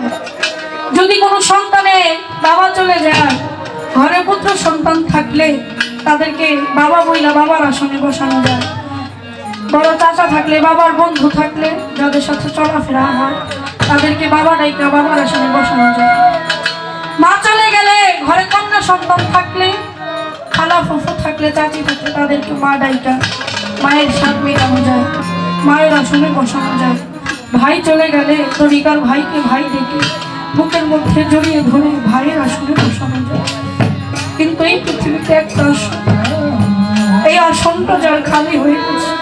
যায়। যদি কোনো সন্তানে বাবা চলে যায়, ঘরে পুত্র সন্তান থাকলে তাদেরকে বাবা বইলা বাবার আসনে বসানো যায়। বড় চাচা থাকলে, বাবার বন্ধু থাকলে, যাদের সাথে চলাফেরা হয়, তাদেরকে বাবা ডাইকা বাবার আসনে বসানো যায়। মা চলে গেলে, ঘরে কন্যা সন্তান থাকলে, খালা ফুফু থাকলে, চাচি থাকলে, তাদেরকে মা ডাইকা মায়ের স্বাদ মেটানো যায়, মায়ের আসনে বসানো যায়। ভাই চলে গেলে তরিকার ভাইকে ভাই ডেকে বুকের মধ্যে জড়িয়ে ধরে ভাইয়ের আসনে বসানো যায়। কিন্তু এই পৃথিবীতে একটা আসন, এই আসনটা যার খালি হয়ে গেছে,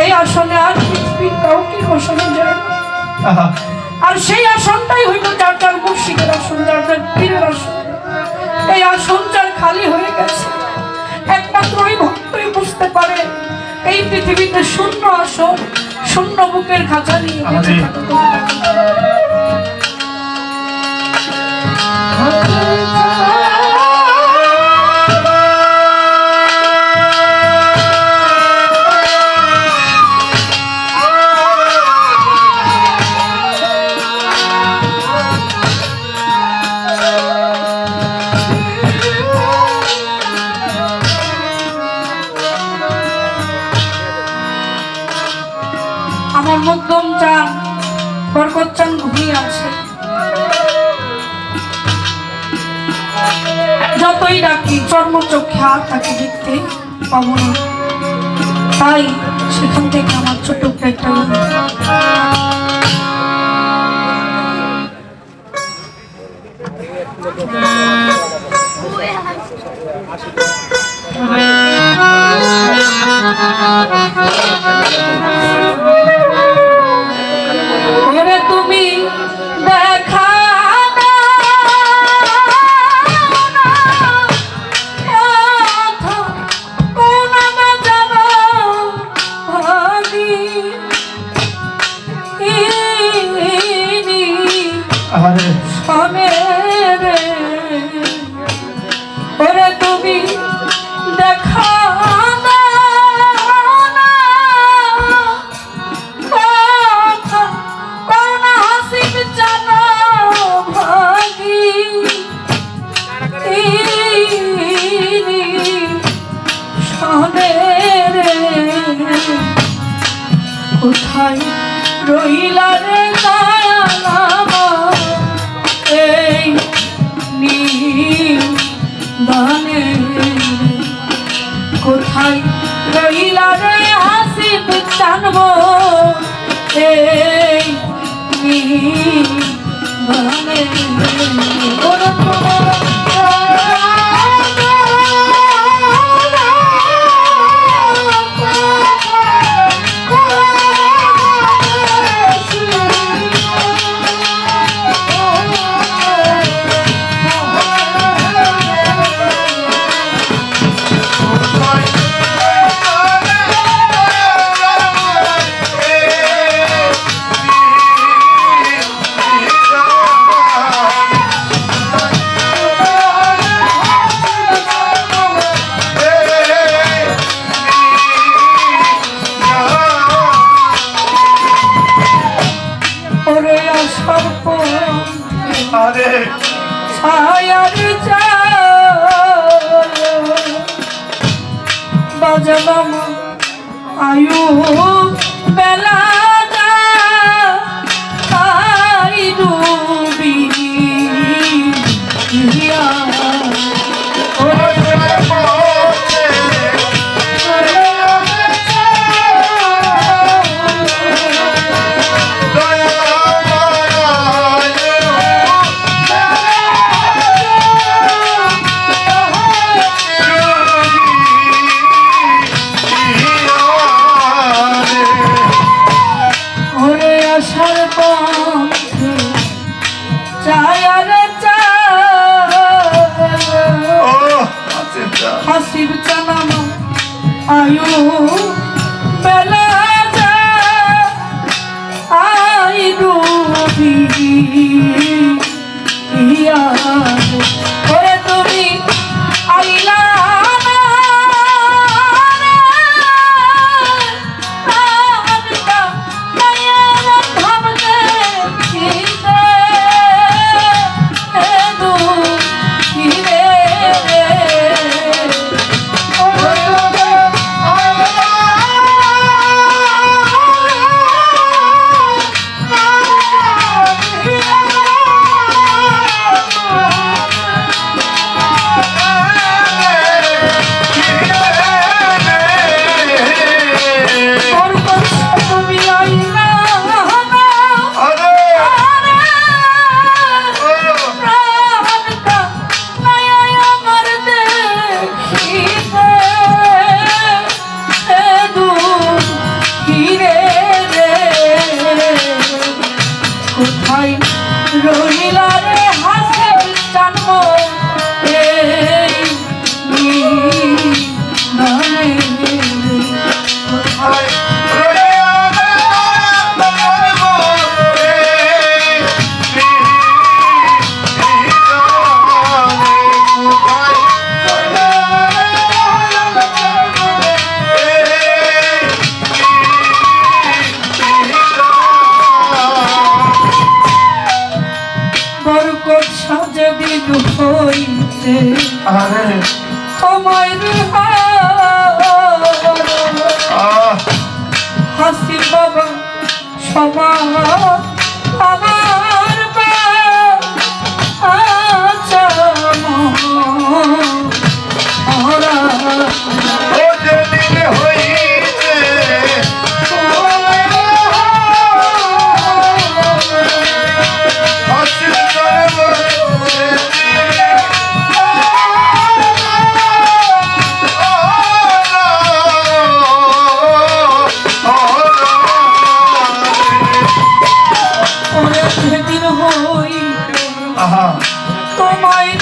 এই আসনে আর পৃথিবীর কাউকে বসানো যায় না। আর সেই আসনটাই হইল যার যার মুর্শিদের আসন, যার যার পীরের আসন। এই আসন যার খালি হয়ে গেছে, একমাত্র ওই ভক্তই বুঝতে পারে এই পৃথিবীতে শূন্য আসন, শূন্য বুকের খাঁচা নিয়ে বেঁচে থাকতে হবে। আমার মধ্যম চান বরকত চান ঘুমিয়ে আছে, যতই ডাকি চর্মচক্ষে আর তাকে দেখতে পাবো না। তাই সেখান থেকে আমার ছোট একটা তুমি দেখা ওরে তুমি দেখা কোথায় রইলা রে এই নিদানে, কোথায় রইলা রে হাসিব জানবো এই নিদানে। বাজলাম আয়ু বেলা তাই ডুবি কোথায় রহিলা রে হাসে জানব এই নামে কোথায় হাসি বাবা সবার আমার তোমায়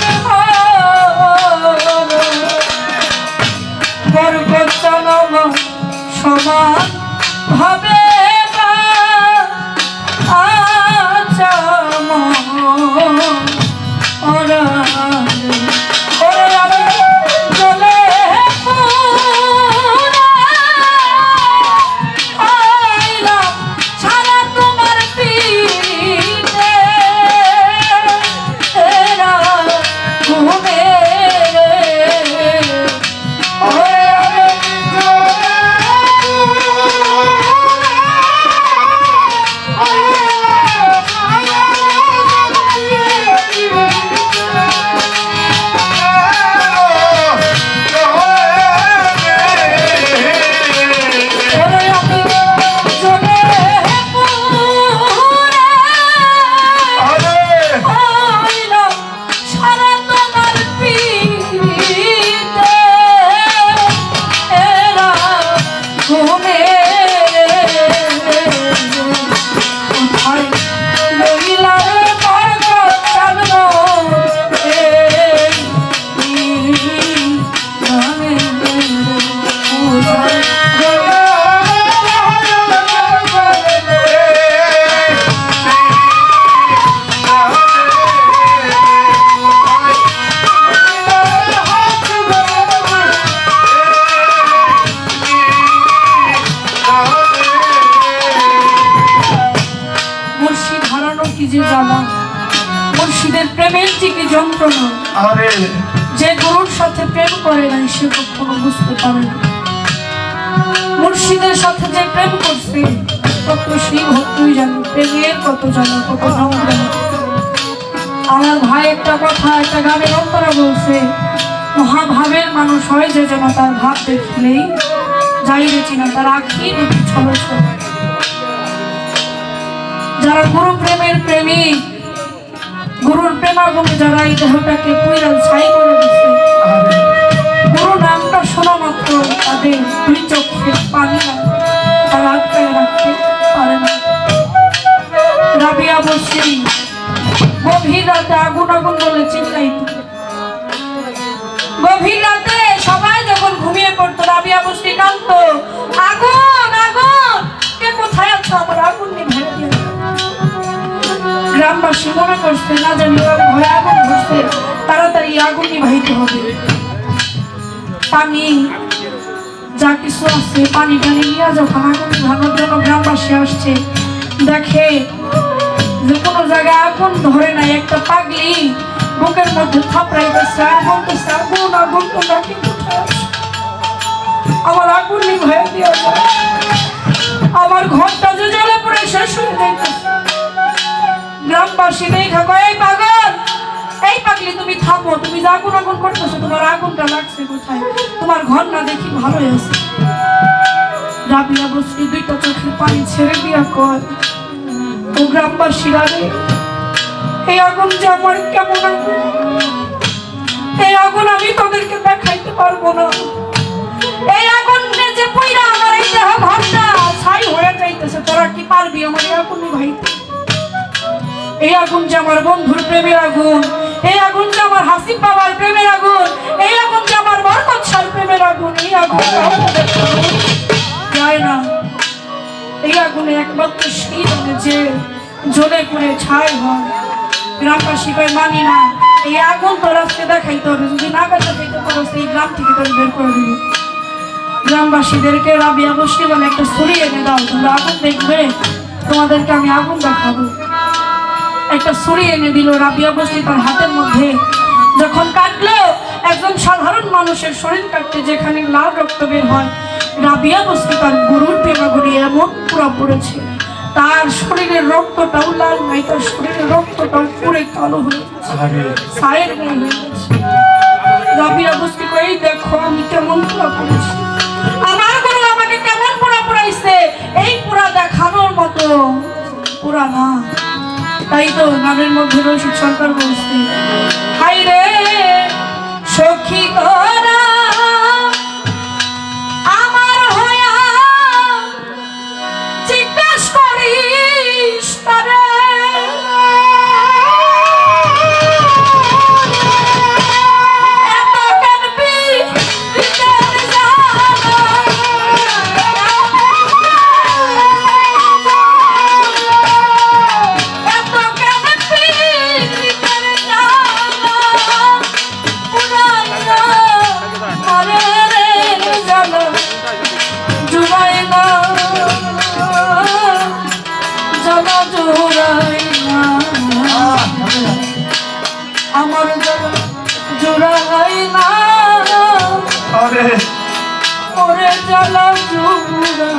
সমান ভাবে মুর্শিদের প্রেমের কি যন্ত্রণা যে গুরুর সাথে প্রেম করে নাই সে কখনো বুঝতে পারে না। মুর্শিদের সাথে যে প্রেম করছে কত সেই ভক্তই জানে প্রেমের কত জানে কত যন্ত্রণা। আমার ভাই একটা কথা একটা গানের অন্তরা বলছে, মহাভাবের মানুষ হয় যে যেন তার ভাব দেখলেই যাই দেখি না তার আঁখি দুটি ছলো ছলো। যারা গুরু প্রেমের প্রেমিক, গুরুর প্রেমাগুণে যারা এই দেহটাকে পুইরাল ছাই করে দিচ্ছে, গুরু নামটা শোনা মাত্র তাদের দুই চোখের পানি তারা আটকায় রাখতে পারে না। রাবিয়া বসি গভীর রাতে আগুন আগুন বলে চিল্লাইত। গভীর রাতে সবাই যখন ঘুমিয়ে পড়তো রাবিয়া বসি কাঁদতো, আগুন আগুন কে কোথায় আছো, আমার আগুন নিভে দিয়ে। গ্রামবাসী মনে করছে না জানি ঘরে আগুন ধরছে, তাড়াতাড়ি আগুন নিভাইতে হবে। পানি যা কিছু আছে পানি টানি নিয়ে যখন আগুন নিভানোর জন্য গ্রামবাসী আসছে, দেখে যে কোনো জায়গায় আগুন ধরে নাই। একটা পাগলি বুকের মধ্যে থাপড়াইতেছে আর বলতেছে, আগুন আগুন তোমরা কি কোথায় আছো, আমার আগুন নিভাইয়া দিয়ে যায়, আমার ঘরটা যে জ্বলে পড়ে শেষ হয়ে যাইতেছে। গ্রামবাসী দেখা কয়, এই পাগল, এই পাগলি তুমি থামো, তুমি যে আগুন আগুন করতেছো তোমার আগুনটা লাগছে কোথায়, তোমার ঘর না দেখি ভালোই আছে। রাবিয়া বসরি দুইটা চোখের পানি ছেড়ে দিয়া কয়, ও গ্রামবাসীরা রে, এই আগুন যে আমার কেমন আগুন, এই আগুন আমি তোদেরকে দেখাইতে পারবো না। এই আগুন যে পুইরা আমার এই দেহ ঘরটা ছাই হয়ে যাইতেছে, তোরা কি পারবি আমার এই আগুন নিভাইতে? এই আগুন যে আমার বন্ধুর প্রেমের আগুন, এই আগুন যে আমার হাসিব বাবার প্রেমের আগুন, এই আগুন যে আমার বরকত শাহর প্রেমের আগুন, এই আগুন যায় না। এই আগুনে একমাত্র সেই জানে যে জ্বলে পুড়ে ছাই হয়। গ্রামবাসী কয় মানি না, এই আগুন তো রাস্তায় দেখাইতে হবে, যদি না দেখাইতে পারো এই গ্রাম থেকে তোর বের করে দিবে। গ্রামবাসীদেরকে রাবিয়া বসে বলে একটা ছুরি এনে দাও, তোমরা আগুন দেখবে, তোমাদেরকে আমি আগুন দেখাবো। একটা ছুরি এনে দিল রাবিয়া বসে তার হাতের মধ্যে। যখন কাটলো একজন সাধারণ মানুষের শরীর কাটতে যেখানে লাল রক্ত বের হয়, রাবিয়া বসে তার গরুর প্রেমাগুড়ি এমন পুরা পড়েছে, তার শরীরের রক্তটাও লাল নাই, তার শরীরের রক্তটাও পুরে কালো হয়ে ছায়ের হয়ে গেছে। রাবিয়া বসে কই দেখো আমি কেমন পুরা পড়েছি, আমার গরু আমাকে কেমন পুরা পড়াইছে, এই পুরা দেখানোর মতো পুরা না। তাই তো গানের মধ্যে রশিদ সরকার বলছে, হাই রে সখী তোরা আমার হয়া জিজ্ঞাস করিস তারে, আমার জোড়া হয় না ওরে জ্বালা জোড়া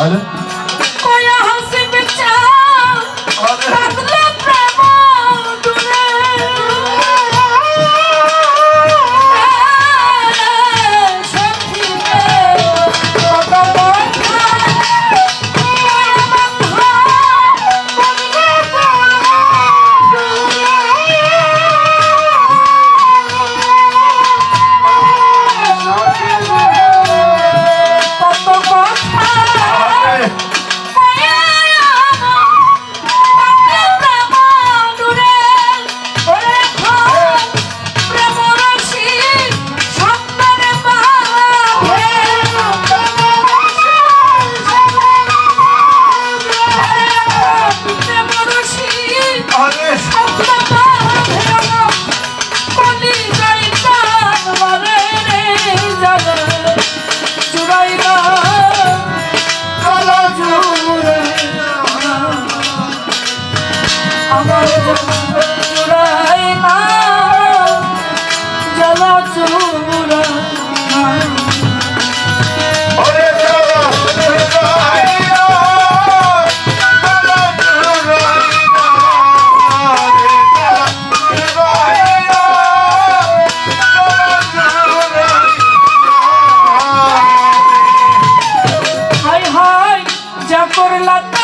আরে কয়া হাসিবে চা লাগলো প্রেম দূরে সখী কত কথা কত কথা আমার চুরাই না জ্বালা চুরা হাই হাই যা করলা